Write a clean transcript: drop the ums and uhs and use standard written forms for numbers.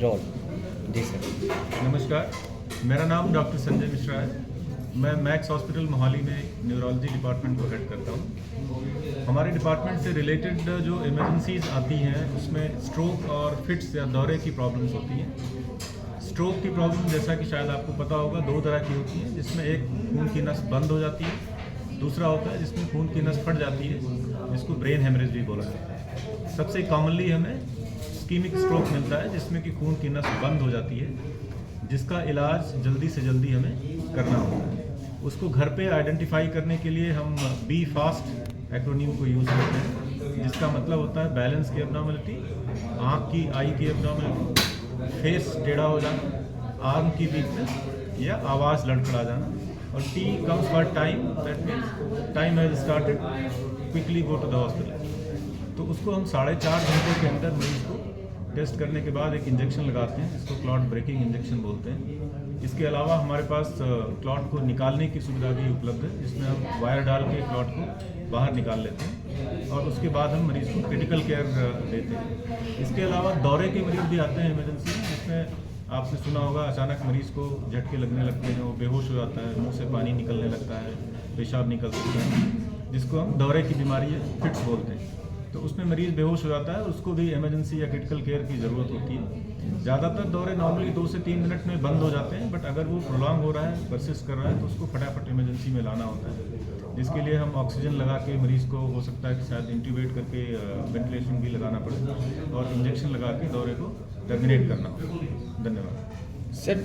Role. जी sir. नमस्कार, मेरा नाम डॉक्टर संजय मिश्रा है। मैं मैक्स हॉस्पिटल मोहाली में न्यूरोलॉजी डिपार्टमेंट को हेड करता हूँ। हमारे डिपार्टमेंट से रिलेटेड जो इमरजेंसीज आती हैं उसमें स्ट्रोक और फिट्स या दौरे की प्रॉब्लम्स होती हैं। स्ट्रोक की प्रॉब्लम जैसा कि शायद आपको पता होगा 2 तरह की होती है, जिसमें एक खून की नस बंद हो जाती है, दूसरा होता है जिसमें खून की नस फट जाती है, जिसको ब्रेन हेमरेज भी बोला जाता है। सबसे कॉमनली हमें इस्कीमिक स्ट्रोक मिलता है जिसमें कि खून की नस बंद हो जाती है, जिसका इलाज जल्दी से जल्दी हमें करना होता है। उसको घर पे आइडेंटिफाई करने के लिए हम बी फास्ट एक्रोनीम को यूज़ करते हैं, जिसका मतलब होता है बैलेंस की एब्नॉर्मलिटी, आँख की आई की एब्नॉर्मलिटी, फेस टेढ़ा हो जाना, आर्म की वीकनेस या आवाज़ लड़खड़ा जाना, और T comes for time, that means time has started, quickly go to the hospital. तो उसको हम 4.5 घंटे के अंदर मरीज को टेस्ट करने के बाद एक इंजेक्शन लगाते हैं, जिसको क्लॉट ब्रेकिंग इंजेक्शन बोलते हैं। इसके अलावा हमारे पास क्लॉट को निकालने की सुविधा भी उपलब्ध है, जिसमें हम वायर डाल के क्लॉट को बाहर निकाल लेते हैं और उसके बाद हम मरीज़ को क्रिटिकल केयर देते हैं। इसके अलावा दौरे के मरीज़ भी आते हैं इमरजेंसी में, जिसमें आपने सुना होगा अचानक मरीज़ को झटके लगने लगते हैं, वो बेहोश हो जाता है, मुंह से पानी निकलने लगता है, पेशाब निकल सकता है, जिसको हम दौरे की बीमारी है, फिट्स बोलते हैं। तो उसमें मरीज़ बेहोश हो जाता है, उसको भी इमरजेंसी या क्रिटिकल केयर की ज़रूरत होती है। ज़्यादातर दौरे नॉर्मली 2 से 3 मिनट में बंद हो जाते हैं, बट अगर वो प्रोलॉन्ग हो रहा है, परसिस्ट कर रहा है, तो उसको फटाफट इमरजेंसी में लाना होता है, जिसके लिए हम ऑक्सीजन लगा के मरीज़ को हो सकता है कि शायद इंट्यूबेट करके वेंटिलेशन भी लगाना पड़े और इंजेक्शन लगा के दौरे को टर्मिनेट करना हो। धन्यवाद सर